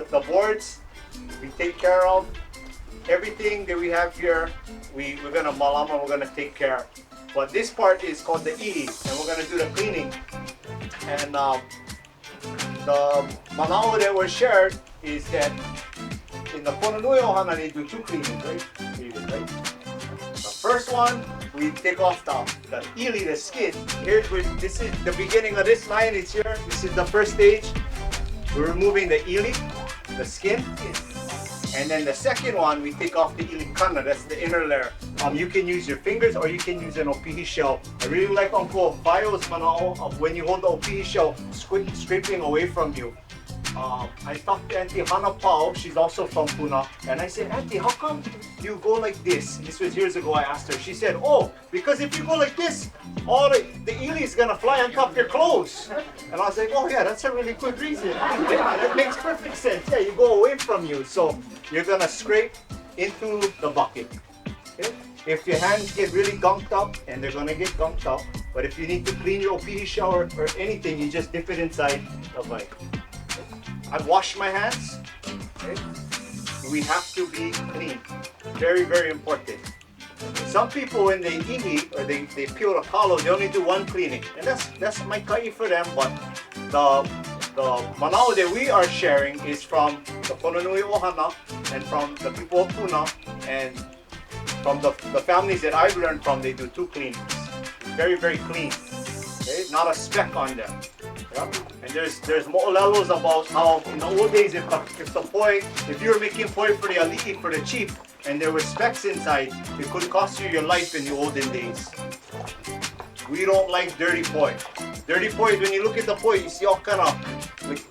the boards, we take care of. Everything that we have here, we're gonna malama, we're gonna take care. But this part is called the ili, and we're gonna do the cleaning. And the manao that was shared is that in the Pononui Ohana they do two cleanings, right? Right? The first one, we take off the ili, the skin. This is the beginning of this line. It's here. This is the first stage. We're removing the ili, the skin. And then the second one, we take off the ilikana, that's the inner layer. You can use your fingers or you can use an opihi shell. I really like Uncle Bayo's manao of when you hold the opihi shell, scraping away from you. I talked to Auntie Hana Pao, she's also from Puna, and I said, Auntie, how come you go like this? This was years ago, I asked her. She said, oh, because if you go like this, all the ili is gonna fly on top of your clothes. And I was like, oh yeah, that's a really good reason. Yeah, that makes perfect sense. Yeah, you go away from you. So you're gonna scrape into the bucket. Okay? If your hands get really gunked up, and they're gonna get gunked up, but if you need to clean your opihi shower or anything, you just dip it inside the bucket. I wash my hands. Okay? We have to be clean. Very, very important. Some people when they eat or they peel a kalo, they only do one cleaning. And that's my kai for them, but the manao that we are sharing is from the Pononui Ohana and from the people of Puna, and from the families that I've learned from, they do two cleanings. Very, very clean. Okay? Not a speck on them. Yeah? And there's mo'olelos about how in the old days if the poi, if you were making poi for the ali'i, for the chief, and there were specks inside, it could cost you your life in the olden days. We don't like dirty poi. Dirty poi, when you look at the poi, you see all kind of like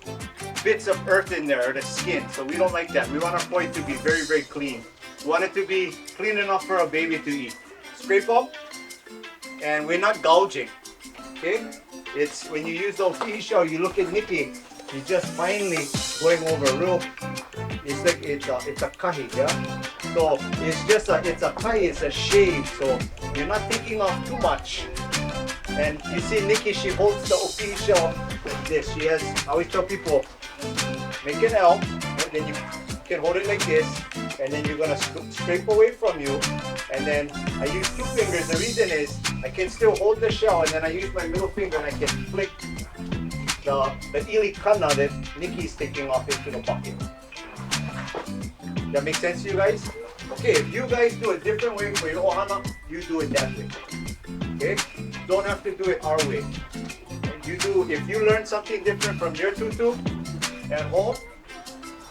bits of earth in there, or the skin. So we don't like that. We want our poi to be very, very clean. We want it to be clean enough for a baby to eat. Scrape up, and we're not gouging. Okay? It's when you use the opihi shell, you look at Nikki, he's just finely going over real. It's like it's a kahi, yeah. So it's a kahi, it's a shave. So you're not taking off too much. And you see Nikki, she holds the opihi shell like this. She has. I always tell people, make an L, and then you can hold it like this, and then you're gonna scrape away from you. And then I use two fingers. The reason is I can still hold the shell, and then I use my middle finger and I can flick the ili kana that Nikki's taking off into the bucket. That makes sense to you guys? Okay, if you guys do a different way for your ohana, you do it that way. Okay? Don't have to do it our way. If you learn something different from your tutu at home,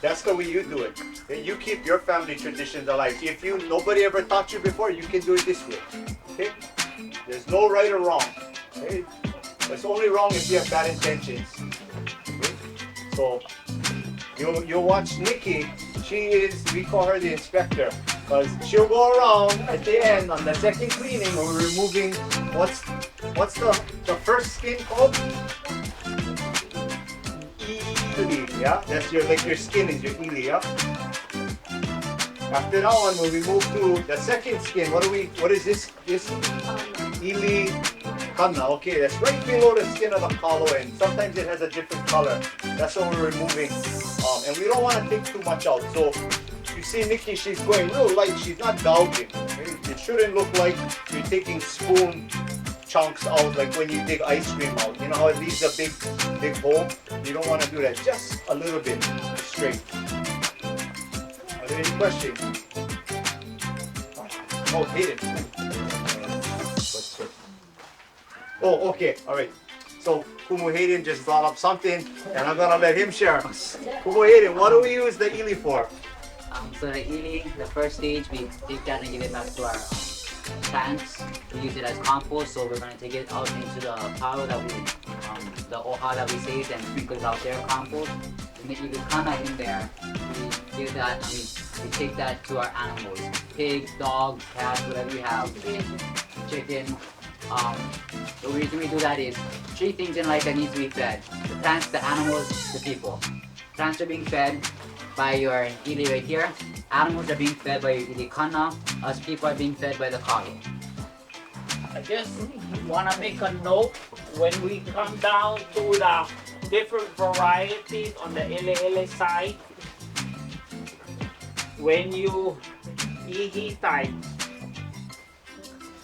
that's the way you do it. Okay? You keep your family traditions alive. If nobody ever taught you before, you can do it this way. Okay? There's no right or wrong. Okay? It's only wrong if you have bad intentions. Okay? So you'll watch Nikki. We call her the inspector, because she'll go around at the end on the second cleaning. We're removing what's the first skin called? Ili, yeah. That's your skin is your ili, yeah. After that one, when we move to the second skin, what is this? This ili kana. Okay, that's right below the skin of the kalo, and sometimes it has a different color. That's what we're removing. And we don't want to take too much out. So you see Nikki, she's going real light. She's not gouging. It shouldn't look like you're taking spoon chunks out, like when you take ice cream out. You know how it leaves a big hole? You don't want to do that. Just a little bit straight. Are there any questions? Oh, Hayden. Oh, okay. All right. So Kumu Hayden just brought up something, and I'm gonna let him share. Kumu Hayden, what do we use the ili for? So the ili, the first stage, we take that and give it back to our plants. We use it as compost, so we're gonna take it out into the pile that the oha that we saved, and sprinkle it out there, compost. And the ili kana in there, we give that, we take that to our animals: pig, dog, cat, whatever you have, chicken. The reason we do that is three things in life that needs to be fed: the plants, the animals, the people. Plants are being fed by your ili right here. Animals are being fed by your ili kana. Us people are being fed by the kalo. I just want to make a note when we come down to the different varieties on the ele side. when you ihi time,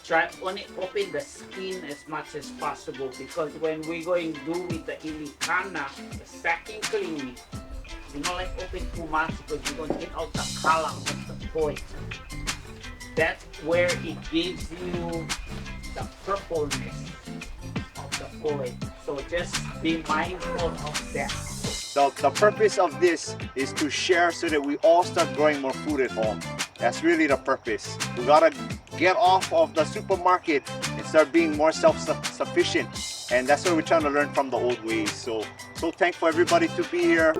try only open the skin as much as possible, because when we're going to do with the ilikana, the stacking cleaning, you don't like open too much because you're going to get out the kalang of the point. That's where it gives you the purpleness of the koi. So just be mindful of that. The purpose of this is to share so that we all start growing more food at home. That's really the purpose. We gotta get off of the supermarket and start being more self-sufficient. And that's what we're trying to learn from the old ways. So thankful everybody to be here.